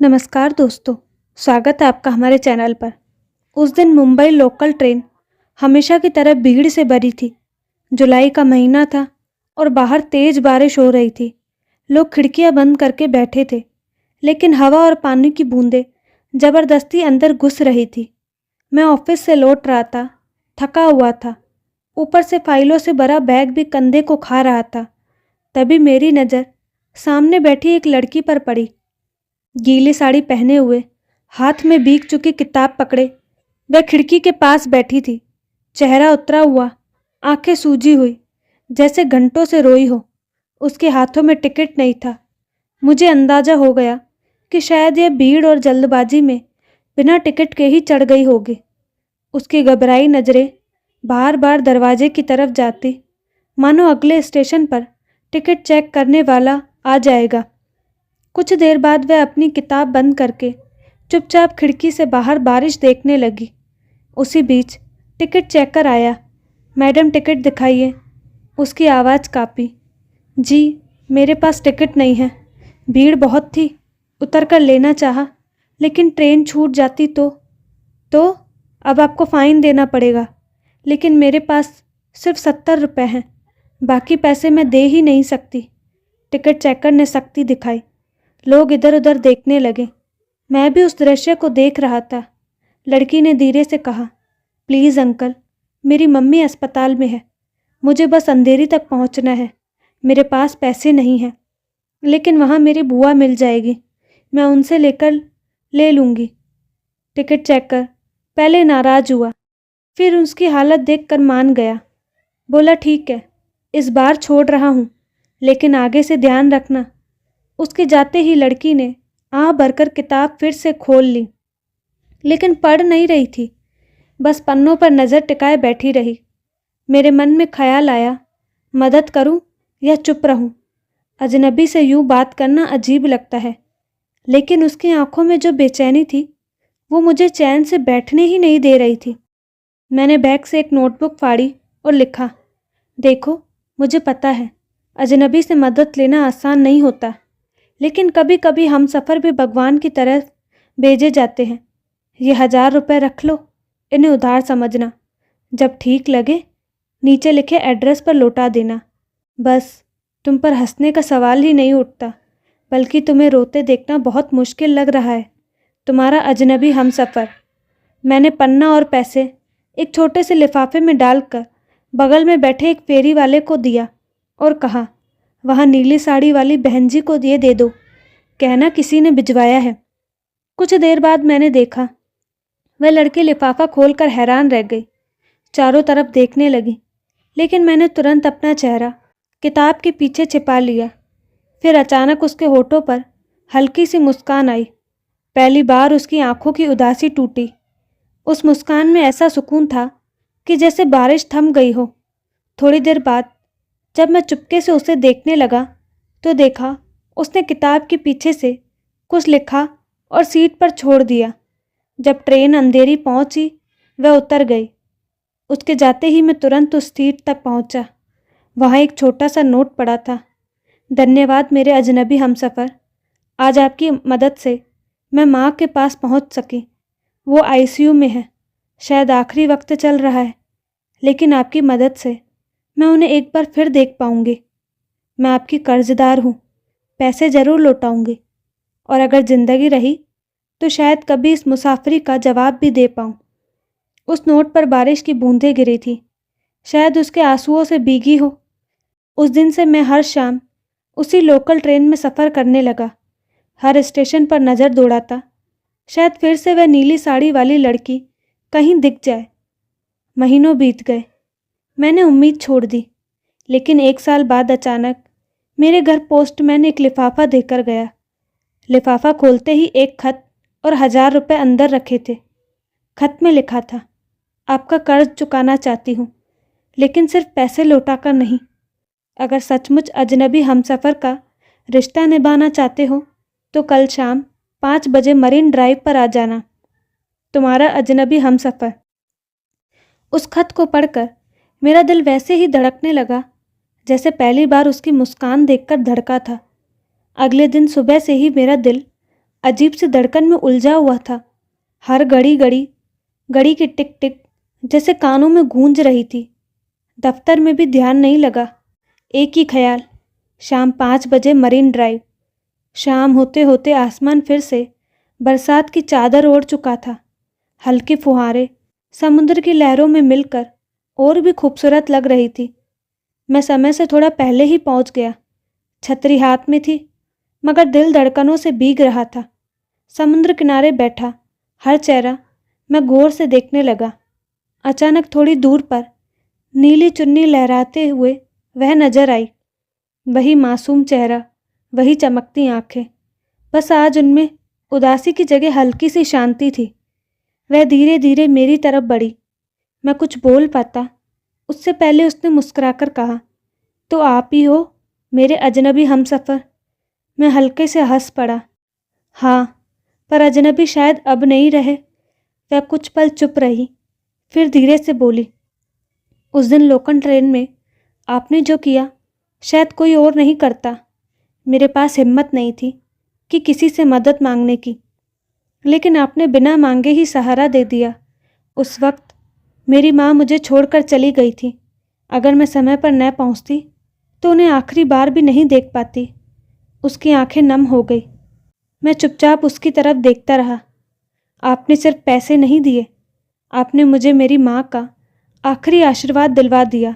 नमस्कार दोस्तों, स्वागत है आपका हमारे चैनल पर। उस दिन मुंबई लोकल ट्रेन हमेशा की तरह भीड़ से भरी थी। जुलाई का महीना था और बाहर तेज बारिश हो रही थी। लोग खिड़कियां बंद करके बैठे थे, लेकिन हवा और पानी की बूंदें जबरदस्ती अंदर घुस रही थी। मैं ऑफिस से लौट रहा था, थका हुआ था, ऊपर से फाइलों से भरा बैग भी कंधे को खा रहा था। तभी मेरी नज़र सामने बैठी एक लड़की पर पड़ी। गीली साड़ी पहने हुए, हाथ में भीग चुकी किताब पकड़े वह खिड़की के पास बैठी थी। चेहरा उतरा हुआ, आंखें सूजी हुई, जैसे घंटों से रोई हो। उसके हाथों में टिकट नहीं था। मुझे अंदाजा हो गया कि शायद यह भीड़ और जल्दबाजी में बिना टिकट के ही चढ़ गई होगी। उसकी घबराई नज़रें बार बार दरवाजे की तरफ जाती, मानो अगले स्टेशन पर टिकट चेक करने वाला आ जाएगा। कुछ देर बाद वह अपनी किताब बंद करके चुपचाप खिड़की से बाहर बारिश देखने लगी। उसी बीच टिकट चेकर आया। मैडम टिकट दिखाइए। उसकी आवाज़ काँपी। जी, मेरे पास टिकट नहीं है। भीड़ बहुत थी, उतर कर लेना चाहा, लेकिन ट्रेन छूट जाती तो अब आपको फ़ाइन देना पड़ेगा। लेकिन मेरे पास सिर्फ 70 रुपये हैं, बाकी पैसे मैं दे ही नहीं सकती। टिकट चेकर ने सख्ती दिखाई। लोग इधर उधर देखने लगे। मैं भी उस दृश्य को देख रहा था। लड़की ने धीरे से कहा, प्लीज़ अंकल, मेरी मम्मी अस्पताल में है, मुझे बस अंधेरी तक पहुंचना है। मेरे पास पैसे नहीं हैं, लेकिन वहाँ मेरी बुआ मिल जाएगी, मैं उनसे लेकर ले लूँगी। टिकट चेकर पहले नाराज़ हुआ, फिर उसकी हालत देखकर मान गया। बोला, ठीक है, इस बार छोड़ रहा हूँ, लेकिन आगे से ध्यान रखना। उसके जाते ही लड़की ने आह भरकर किताब फिर से खोल ली, लेकिन पढ़ नहीं रही थी, बस पन्नों पर नज़र टिकाए बैठी रही। मेरे मन में ख्याल आया, मदद करूं या चुप रहूं। अजनबी से यूं बात करना अजीब लगता है, लेकिन उसकी आंखों में जो बेचैनी थी वो मुझे चैन से बैठने ही नहीं दे रही थी। मैंने बैग से एक नोटबुक फाड़ी और लिखा, देखो, मुझे पता है अजनबी से मदद लेना आसान नहीं होता, लेकिन कभी कभी हम सफ़र भी भगवान की तरफ भेजे जाते हैं। ये 1000 रुपये रख लो, इन्हें उधार समझना। जब ठीक लगे नीचे लिखे एड्रेस पर लौटा देना। बस तुम पर हंसने का सवाल ही नहीं उठता, बल्कि तुम्हें रोते देखना बहुत मुश्किल लग रहा है। तुम्हारा अजनबी हमसफ़र। मैंने पन्ना और पैसे एक छोटे से लिफाफे में डालकर बगल में बैठे एक फेरी वाले को दिया और कहा, वहाँ नीली साड़ी वाली बहन जी को ये दे दो, कहना किसी ने भिजवाया है। कुछ देर बाद मैंने देखा, वह लड़की लिफाफा खोलकर हैरान रह गई, चारों तरफ देखने लगी, लेकिन मैंने तुरंत अपना चेहरा किताब के पीछे छिपा लिया। फिर अचानक उसके होठों पर हल्की सी मुस्कान आई। पहली बार उसकी आंखों की उदासी टूटी। उस मुस्कान में ऐसा सुकून था कि जैसे बारिश थम गई हो। थोड़ी देर बाद जब मैं चुपके से उसे देखने लगा तो देखा उसने किताब के पीछे से कुछ लिखा और सीट पर छोड़ दिया। जब ट्रेन अंधेरी पहुंची वह उतर गई। उसके जाते ही मैं तुरंत उस सीट तक पहुंचा। वहाँ एक छोटा सा नोट पड़ा था, धन्यवाद मेरे अजनबी हमसफ़र, आज आपकी मदद से मैं माँ के पास पहुंच सकी। वो आईसीयू में है, शायद आखिरी वक्त चल रहा है, लेकिन आपकी मदद से मैं उन्हें एक बार फिर देख पाऊंगी। मैं आपकी कर्जदार हूँ, पैसे ज़रूर लौटाऊंगी, और अगर ज़िंदगी रही तो शायद कभी इस मुसाफरी का जवाब भी दे पाऊँ। उस नोट पर बारिश की बूंदें गिरी थी, शायद उसके आंसुओं से भीगी हो। उस दिन से मैं हर शाम उसी लोकल ट्रेन में सफ़र करने लगा। हर स्टेशन पर नज़र दौड़ाता, शायद फिर से वह नीली साड़ी वाली लड़की कहीं दिख जाए। महीनों बीत गए, मैंने उम्मीद छोड़ दी, लेकिन 1 साल बाद अचानक मेरे घर पोस्टमैन एक लिफाफा देकर गया। लिफाफा खोलते ही एक खत और 1000 रुपये अंदर रखे थे। खत में लिखा था, आपका कर्ज चुकाना चाहती हूँ, लेकिन सिर्फ पैसे लौटा कर नहीं। अगर सचमुच अजनबी हमसफ़र का रिश्ता निभाना चाहते हो तो कल शाम 5 बजे मरीन ड्राइव पर आ जाना। तुम्हारा अजनबी हमसफ़र। उस खत को पढ़कर मेरा दिल वैसे ही धड़कने लगा जैसे पहली बार उसकी मुस्कान देखकर धड़का था। अगले दिन सुबह से ही मेरा दिल अजीब सी धड़कन में उलझा हुआ था। हर घड़ी की टिक टिक जैसे कानों में गूंज रही थी। दफ्तर में भी ध्यान नहीं लगा। एक ही ख्याल, शाम 5 बजे मरीन ड्राइव। शाम होते होते आसमान फिर से बरसात की चादर ओढ़ चुका था। हल्की फुहारें समुद्र की लहरों में मिलकर और भी खूबसूरत लग रही थी। मैं समय से थोड़ा पहले ही पहुंच गया। छतरी हाथ में थी, मगर दिल धड़कनों से भीग रहा था। समुद्र किनारे बैठा हर चेहरा मैं गौर से देखने लगा। अचानक थोड़ी दूर पर नीली चुन्नी लहराते हुए वह नजर आई। वही मासूम चेहरा, वही चमकती आंखें, बस आज उनमें उदासी की जगह हल्की सी शांति थी। वह धीरे धीरे मेरी तरफ बढ़ी। मैं कुछ बोल पाता उससे पहले उसने मुस्कुराकर कहा, तो आप ही हो मेरे अजनबी हमसफ़र। मैं हल्के से हंस पड़ा। हाँ, पर अजनबी शायद अब नहीं रहे। वह कुछ पल चुप रही, फिर धीरे से बोली, उस दिन लोकल ट्रेन में आपने जो किया शायद कोई और नहीं करता। मेरे पास हिम्मत नहीं थी कि किसी से मदद मांगने की, लेकिन आपने बिना मांगे ही सहारा दे दिया। उस वक्त मेरी माँ मुझे छोड़कर चली गई थी। अगर मैं समय पर न पहुँचती तो उन्हें आखिरी बार भी नहीं देख पाती। उसकी आंखें नम हो गई। मैं चुपचाप उसकी तरफ देखता रहा। आपने सिर्फ पैसे नहीं दिए, आपने मुझे मेरी माँ का आखिरी आशीर्वाद दिलवा दिया।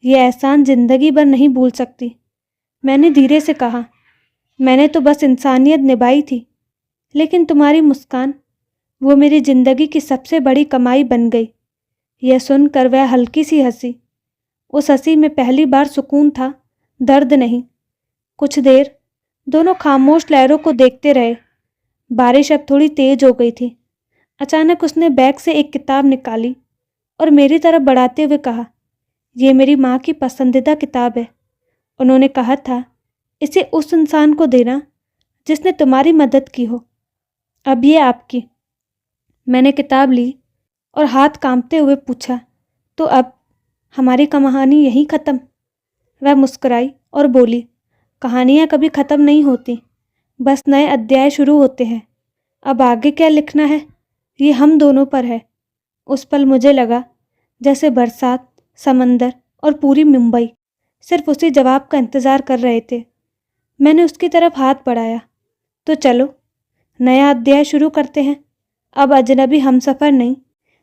ये एहसान जिंदगी भर नहीं भूल सकती। मैंने धीरे से कहा, मैंने तो बस इंसानियत निभाई थी, लेकिन तुम्हारी मुस्कान वो मेरी जिंदगी की सबसे बड़ी कमाई बन गई। यह सुनकर वह हल्की सी हंसी। उस हंसी में पहली बार सुकून था, दर्द नहीं। कुछ देर दोनों खामोश लहरों को देखते रहे। बारिश अब थोड़ी तेज हो गई थी। अचानक उसने बैग से एक किताब निकाली और मेरी तरफ बढ़ाते हुए कहा, यह मेरी माँ की पसंदीदा किताब है। उन्होंने कहा था इसे उस इंसान को देना जिसने तुम्हारी मदद की हो। अब ये आपकी। मैंने किताब ली और हाथ कांपते हुए पूछा, तो अब हमारी कहानी यहीं ख़त्म? वह मुस्कुराई और बोली, कहानियाँ कभी ख़त्म नहीं होती, बस नए अध्याय शुरू होते हैं। अब आगे क्या लिखना है ये हम दोनों पर है। उस पल मुझे लगा जैसे बरसात, समंदर और पूरी मुंबई सिर्फ उसी जवाब का इंतज़ार कर रहे थे। मैंने उसकी तरफ हाथ बढ़ाया, तो चलो नया अध्याय शुरू करते हैं। अब अजनबी हमसफ़र नहीं,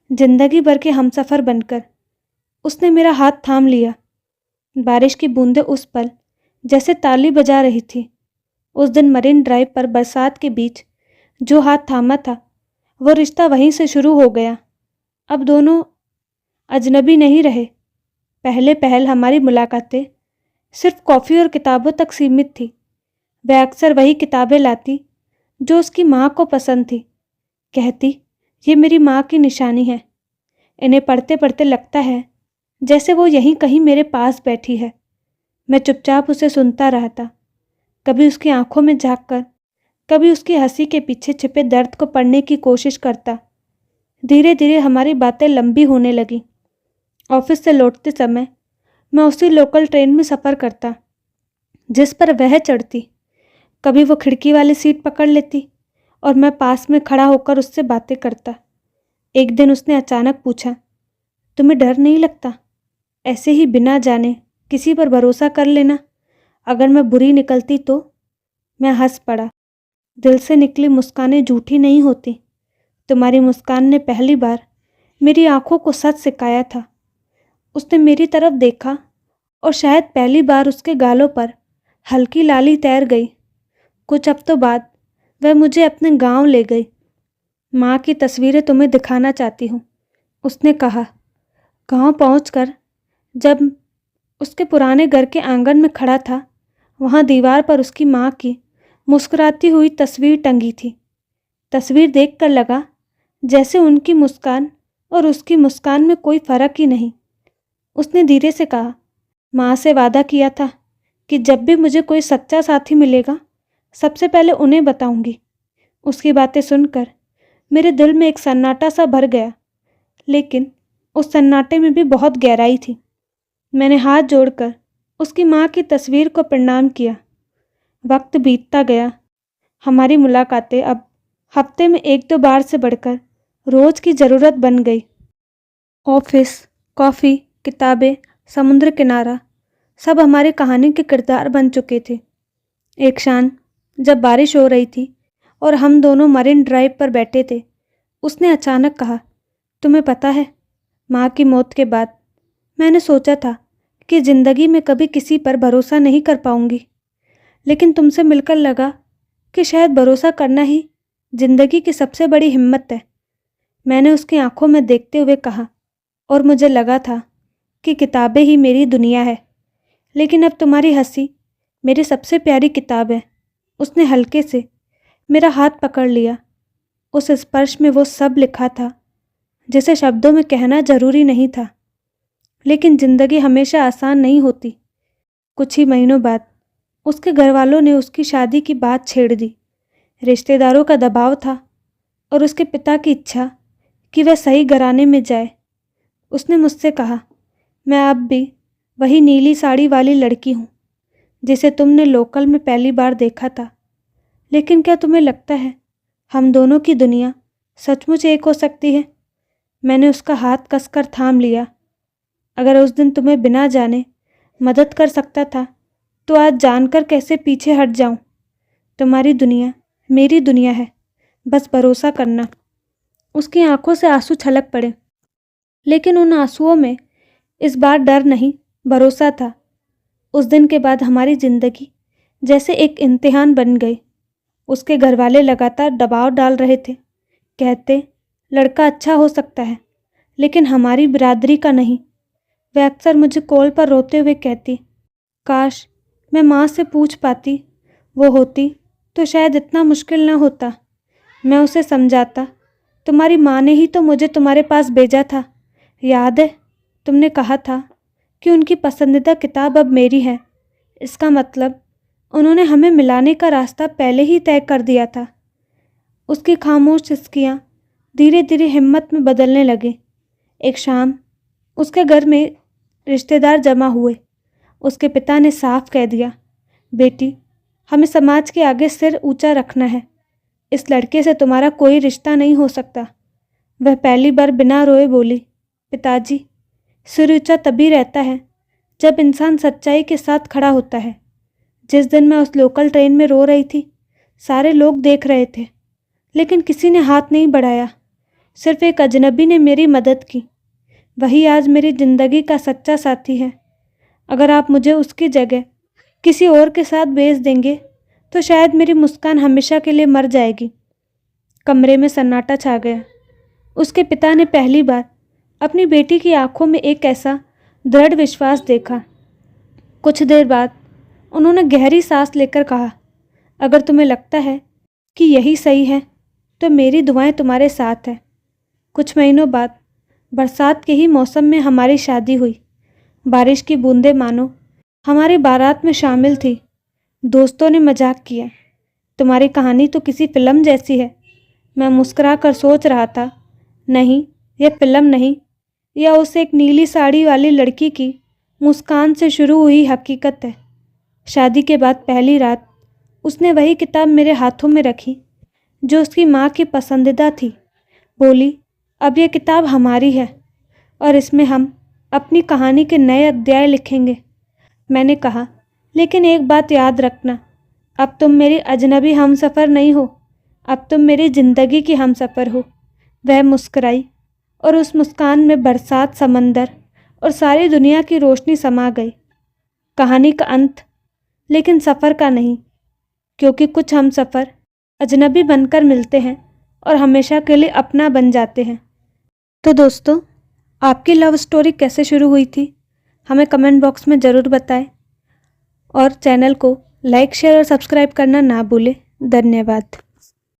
जिंदगी भर के हमसफ़र बनकर। उसने मेरा हाथ थाम लिया। बारिश की बूंदें उस पल जैसे ताली बजा रही थी। उस दिन मरीन ड्राइव पर बरसात के बीच जो हाथ थामा था, वो रिश्ता वहीं से शुरू हो गया। अब दोनों अजनबी नहीं रहे। पहले पहल हमारी मुलाकातें सिर्फ कॉफ़ी और किताबों तक सीमित थी। वह अक्सर वही किताबें लाती जो उसकी माँ को पसंद थी। कहती, ये मेरी माँ की निशानी है। इन्हें पढ़ते पढ़ते लगता है जैसे वो यहीं कहीं मेरे पास बैठी है। मैं चुपचाप उसे सुनता रहता, कभी उसकी आंखों में झांककर, कभी उसकी हंसी के पीछे छिपे दर्द को पढ़ने की कोशिश करता। धीरे धीरे हमारी बातें लंबी होने लगी। ऑफिस से लौटते समय मैं उसी लोकल ट्रेन में सफ़र करता जिस पर वह चढ़ती। कभी वो खिड़की वाली सीट पकड़ लेती और मैं पास में खड़ा होकर उससे बातें करता। एक दिन उसने अचानक पूछा, तुम्हें डर नहीं लगता? ऐसे ही बिना जाने किसी पर भरोसा कर लेना, अगर मैं बुरी निकलती तो? मैं हंस पड़ा। दिल से निकली मुस्कानें झूठी नहीं होती। तुम्हारी मुस्कान ने पहली बार मेरी आंखों को सच सिखाया था। उसने मेरी तरफ देखा और शायद पहली बार उसके गालों पर हल्की लाली तैर गई। कुछ हफ्तों बाद वह मुझे अपने गांव ले गई। माँ की तस्वीरें तुम्हें दिखाना चाहती हूँ, उसने कहा। गांव पहुंचकर जब उसके पुराने घर के आंगन में खड़ा था, वहाँ दीवार पर उसकी माँ की मुस्कुराती हुई तस्वीर टंगी थी। तस्वीर देखकर लगा जैसे उनकी मुस्कान और उसकी मुस्कान में कोई फ़र्क ही नहीं। उसने धीरे से कहा, माँ से वादा किया था कि जब भी मुझे कोई सच्चा साथी मिलेगा सबसे पहले उन्हें बताऊंगी। उसकी बातें सुनकर मेरे दिल में एक सन्नाटा सा भर गया, लेकिन उस सन्नाटे में भी बहुत गहराई थी। मैंने हाथ जोड़कर उसकी माँ की तस्वीर को प्रणाम किया। वक्त बीतता गया। हमारी मुलाकातें अब हफ्ते में 1-2 बार से बढ़कर रोज़ की ज़रूरत बन गई। ऑफिस, कॉफ़ी, किताबें, समुद्र किनारा सब हमारी कहानी के किरदार बन चुके थे। एक शाम जब बारिश हो रही थी और हम दोनों मरीन ड्राइव पर बैठे थे, उसने अचानक कहा, तुम्हें पता है, माँ की मौत के बाद मैंने सोचा था कि ज़िंदगी में कभी किसी पर भरोसा नहीं कर पाऊंगी, लेकिन तुमसे मिलकर लगा कि शायद भरोसा करना ही ज़िंदगी की सबसे बड़ी हिम्मत है। मैंने उसकी आंखों में देखते हुए कहा, और मुझे लगा था कि किताबें ही मेरी दुनिया है, लेकिन अब तुम्हारी हंसी मेरी सबसे प्यारी किताब है। उसने हल्के से मेरा हाथ पकड़ लिया। उस स्पर्श में वो सब लिखा था जिसे शब्दों में कहना जरूरी नहीं था। लेकिन ज़िंदगी हमेशा आसान नहीं होती। कुछ ही महीनों बाद उसके घर वालों ने उसकी शादी की बात छेड़ दी। रिश्तेदारों का दबाव था और उसके पिता की इच्छा कि वह सही घराने में जाए। उसने मुझसे कहा, मैं अब भी वही नीली साड़ी वाली लड़की हूँ जिसे तुमने लोकल में पहली बार देखा था। लेकिन क्या तुम्हें लगता है हम दोनों की दुनिया सचमुच एक हो सकती है? मैंने उसका हाथ कसकर थाम लिया। अगर उस दिन तुम्हें बिना जाने मदद कर सकता था तो आज जानकर कैसे पीछे हट जाऊं? तुम्हारी दुनिया मेरी दुनिया है, बस भरोसा करना। उसकी आंखों से आंसू छलक पड़े, लेकिन उन आंसुओं में इस बार डर नहीं, भरोसा था। उस दिन के बाद हमारी जिंदगी जैसे एक इम्तिहान बन गई। उसके घरवाले लगातार दबाव डाल रहे थे, कहते लड़का अच्छा हो सकता है लेकिन हमारी बिरादरी का नहीं। वह अक्सर मुझे कॉल पर रोते हुए कहती, काश मैं माँ से पूछ पाती, वो होती तो शायद इतना मुश्किल ना होता। मैं उसे समझाता, तुम्हारी माँ ने ही तो मुझे तुम्हारे पास भेजा था। याद है तुमने कहा था कि उनकी पसंदीदा किताब अब मेरी है। इसका मतलब उन्होंने हमें मिलाने का रास्ता पहले ही तय कर दिया था। उसकी खामोश सिसकियाँ धीरे धीरे हिम्मत में बदलने लगे। एक शाम उसके घर में रिश्तेदार जमा हुए। उसके पिता ने साफ कह दिया, बेटी हमें समाज के आगे सिर ऊंचा रखना है। इस लड़के से तुम्हारा कोई रिश्ता नहीं हो सकता। वह पहली बार बिना रोए बोली, पिताजी सिर ऊंचा तभी रहता है जब इंसान सच्चाई के साथ खड़ा होता है। जिस दिन मैं उस लोकल ट्रेन में रो रही थी, सारे लोग देख रहे थे लेकिन किसी ने हाथ नहीं बढ़ाया। सिर्फ एक अजनबी ने मेरी मदद की। वही आज मेरी ज़िंदगी का सच्चा साथी है। अगर आप मुझे उसकी जगह किसी और के साथ भेज देंगे तो शायद मेरी मुस्कान हमेशा के लिए मर जाएगी। कमरे में सन्नाटा छा गया। उसके पिता ने पहली बार अपनी बेटी की आंखों में एक ऐसा दृढ़ विश्वास देखा। कुछ देर बाद उन्होंने गहरी सांस लेकर कहा, अगर तुम्हें लगता है कि यही सही है तो मेरी दुआएं तुम्हारे साथ हैं। कुछ महीनों बाद बरसात के ही मौसम में हमारी शादी हुई। बारिश की बूंदें मानो हमारी बारात में शामिल थी। दोस्तों ने मजाक किया, तुम्हारी कहानी तो किसी फिल्म जैसी है। मैं मुस्कुरा कर सोच रहा था, नहीं यह फिल्म नहीं, यह उस एक नीली साड़ी वाली लड़की की मुस्कान से शुरू हुई हकीकत है। शादी के बाद पहली रात उसने वही किताब मेरे हाथों में रखी जो उसकी माँ की पसंदीदा थी। बोली, अब यह किताब हमारी है और इसमें हम अपनी कहानी के नए अध्याय लिखेंगे। मैंने कहा, लेकिन एक बात याद रखना, अब तुम मेरी अजनबी हमसफ़र नहीं हो, अब तुम मेरी ज़िंदगी की हमसफ़र हो। वह मुस्कुराई और उस मुस्कान में बरसात, समंदर और सारी दुनिया की रोशनी समा गई। कहानी का अंत, लेकिन सफ़र का नहीं, क्योंकि कुछ हमसफ़र अजनबी बनकर मिलते हैं और हमेशा के लिए अपना बन जाते हैं। तो दोस्तों, आपकी लव स्टोरी कैसे शुरू हुई थी हमें कमेंट बॉक्स में ज़रूर बताएं और चैनल को लाइक, शेयर और सब्सक्राइब करना ना भूलें। धन्यवाद।